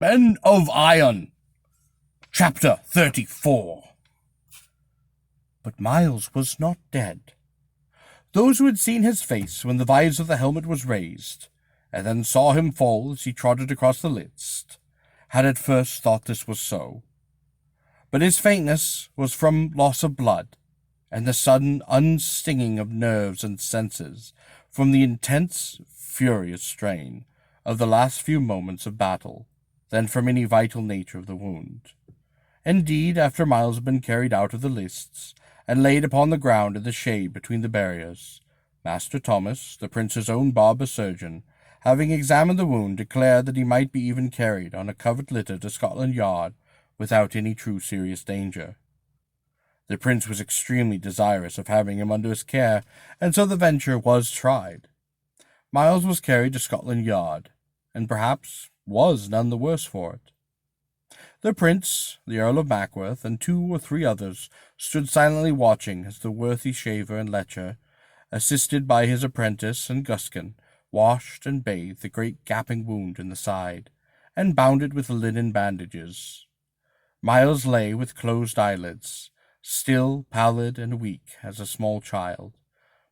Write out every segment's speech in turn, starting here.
Men of Iron, Chapter 34. But Miles was not dead. Those who had seen his face when the visor of the helmet was raised, and then saw him fall as he trotted across the list, had at first thought this was so. But his faintness was from loss of blood, and the sudden unstinging of nerves and senses from the intense, furious strain of the last few moments of battle, than from any vital nature of the wound. Indeed, after Miles had been carried out of the lists, and laid upon the ground in the shade between the barriers, Master Thomas, the prince's own barber surgeon, having examined the wound, declared that he might be even carried on a covered litter to Scotland Yard without any true serious danger. The prince was extremely desirous of having him under his care, and so the venture was tried. Miles was carried to Scotland Yard, and perhaps was none the worse for it. The prince, the Earl of Mackworth, and 2 or 3 others stood silently watching as the worthy shaver and lecher, assisted by his apprentice and Guskin, washed and bathed the great gaping wound in the side, and bound it with linen bandages. Miles lay with closed eyelids, still, pallid, and weak as a small child.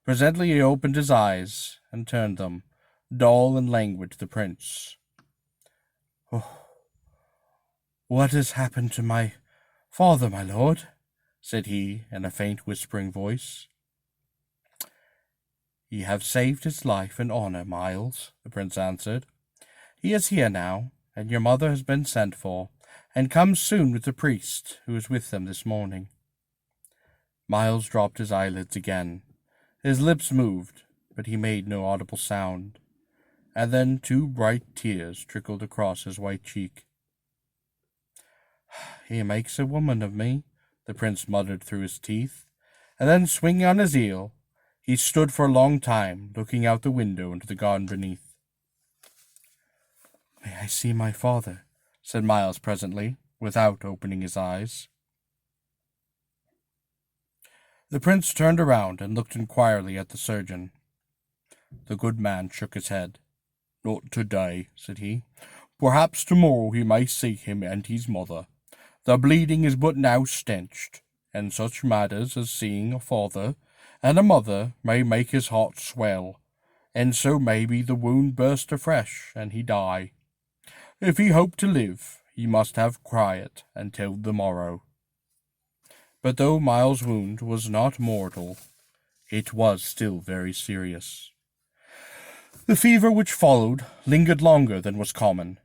Presently he opened his eyes, and turned them, dull and languid, to the prince. "Oh, what has happened to my father, my lord?" said he, in a faint whispering voice. "Ye have saved his life and honour, Miles," the prince answered. "He is here now, and your mother has been sent for, and comes soon with the priest, who is with them this morning." Miles dropped his eyelids again. His lips moved, but he made no audible sound, and then 2 bright tears trickled across his white cheek. "He makes a woman of me," the prince muttered through his teeth, and then, swinging on his heel, he stood for a long time looking out the window into the garden beneath. "May I see my father?" said Miles presently, without opening his eyes. The prince turned around and looked inquiringly at the surgeon. The good man shook his head. "Not today," said he. "Perhaps tomorrow he may see him and his mother. The bleeding is but now stanched, and such matters as seeing a father and a mother may make his heart swell, and so maybe the wound burst afresh, and he die. If he hope to live, he must have quiet until the morrow." But though Miles' wound was not mortal, it was still very serious. The fever which followed lingered longer than was common,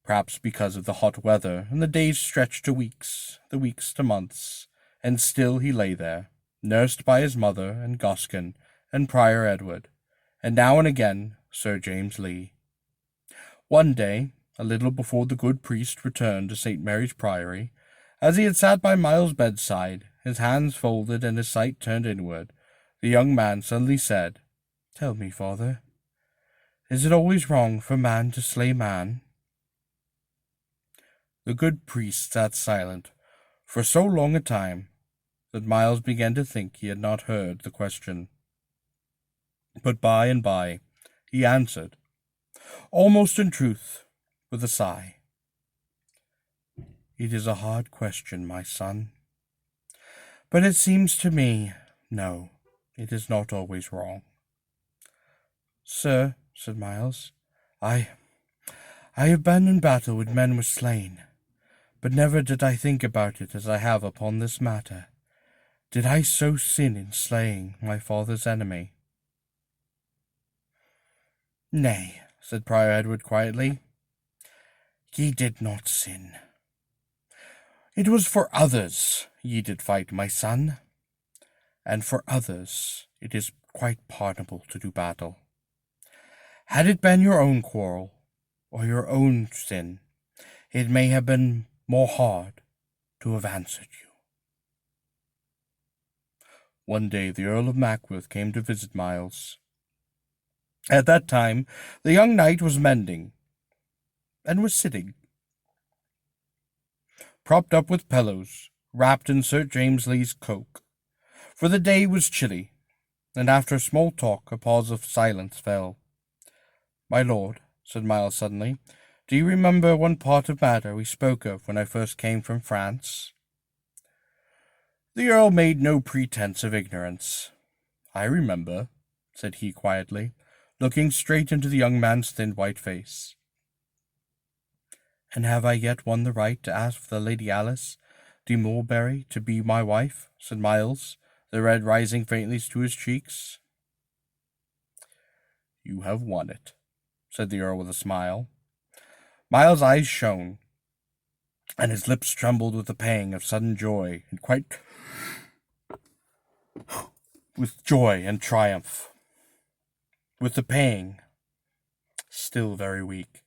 perhaps because of the hot weather, and the days stretched to weeks, the weeks to months, and still he lay there, nursed by his mother and Goskin and Prior Edward, and now and again Sir James Lee. One day, a little before the good priest returned to St. Mary's Priory, as he had sat by Miles' bedside, his hands folded and his sight turned inward, the young man suddenly said, "Tell me, father, is it always wrong for man to slay man?" The good priest sat silent for so long a time that Miles began to think he had not heard the question. But by and by he answered, almost in truth, with a sigh. "It is a hard question, my son. But it seems to me, no, it is not always wrong." "Sir," said Miles, I have been in battle when men were slain, but never did I think about it as I have upon this matter. Did I so sin in slaying my father's enemy?" "Nay," said Prior Edward quietly, "ye did not sin. It was for others ye did fight, my son, and for others it is quite pardonable to do battle. Had it been your own quarrel, or your own sin, it may have been more hard to have answered you." One day the Earl of Mackworth came to visit Miles. At that time the young knight was mending, and was sitting, propped up with pillows, wrapped in Sir James Lee's cloak, for the day was chilly, and after a small talk a pause of silence fell. "My lord," said Miles suddenly, Do you remember one part of matter we spoke of when I first came from France?" The Earl made no pretense of ignorance. "I remember," said he quietly, looking straight into the young man's thin white face. "And have I yet won the right to ask for the Lady Alice de Mulberry to be my wife?" said Miles, the red rising faintly to his cheeks. "You have won it," said the Earl with a smile. Miles' eyes shone, and his lips trembled with a pang of sudden joy, and quite with joy and triumph. With the pang still very weak.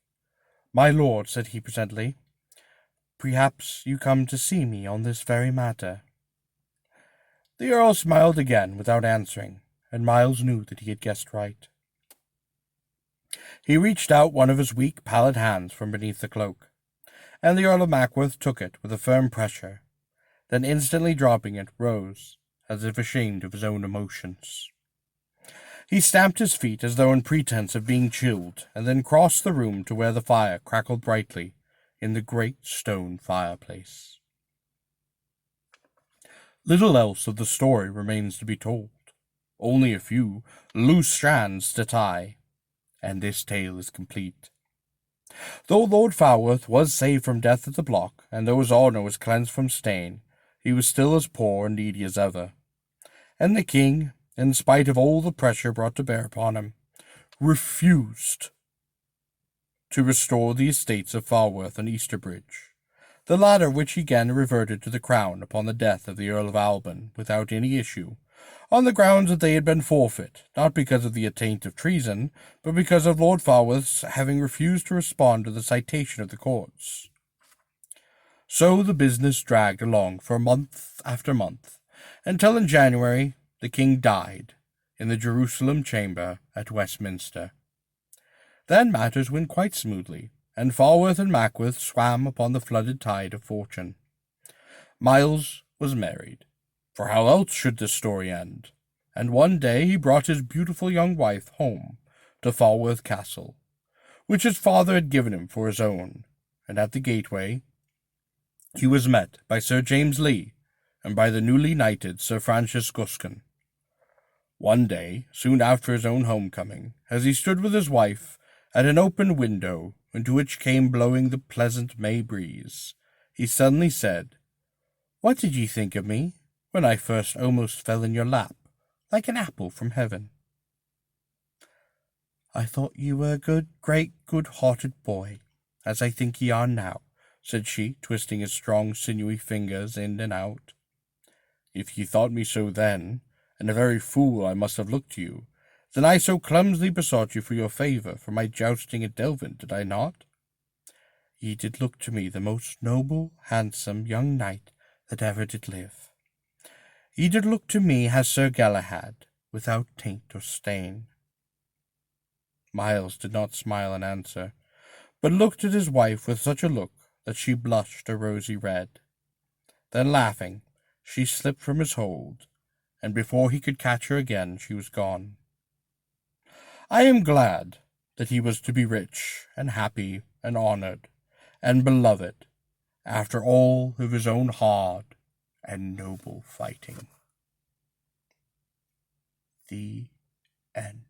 "My lord," said he presently, "perhaps you come to see me on this very matter." The Earl smiled again without answering, and Miles knew that he had guessed right. He reached out one of his weak, pallid hands from beneath the cloak, and the Earl of Mackworth took it with a firm pressure, then instantly dropping it, rose, as if ashamed of his own emotions. He stamped his feet as though in pretense of being chilled, and then crossed the room to where the fire crackled brightly in the great stone fireplace. Little else of the story remains to be told, only a few loose strands to tie, and this tale is complete. Though Lord Falworth was saved from death at the block, and though his honour was cleansed from stain, he was still as poor and needy as ever, and the king, in spite of all the pressure brought to bear upon him, refused to restore the estates of Falworth and Easterbridge, the latter which he again reverted to the crown upon the death of the Earl of Alban without any issue, on the grounds that they had been forfeit, not because of the attaint of treason, but because of Lord Falworth's having refused to respond to the citation of the courts. So the business dragged along for month after month, until in January the king died in the Jerusalem chamber at Westminster. Then matters went quite smoothly, and Falworth and Mackworth swam upon the flooded tide of fortune. Miles was married, for how else should this story end? And one day he brought his beautiful young wife home to Falworth Castle, which his father had given him for his own, and at the gateway he was met by Sir James Lee and by the newly knighted Sir Francis Guskin. One day, soon after his own homecoming, as he stood with his wife at an open window into which came blowing the pleasant May breeze, he suddenly said, "What did ye think of me when I first almost fell in your lap, like an apple from heaven?" "I thought you were a great good-hearted boy, as I think ye are now," said she, twisting his strong, sinewy fingers in and out. "If ye thought me so then, and a very fool I must have looked to you, then I so clumsily besought you for your favour for my jousting at Delvin, did I not?" "Ye did look to me the most noble, handsome young knight that ever did live. Ye did look to me as Sir Galahad, without taint or stain." Miles did not smile in answer, but looked at his wife with such a look that she blushed a rosy red. Then, laughing, she slipped from his hold, and before he could catch her again, she was gone. I am glad that he was to be rich and happy and honored and beloved after all of his own hard and noble fighting. The end.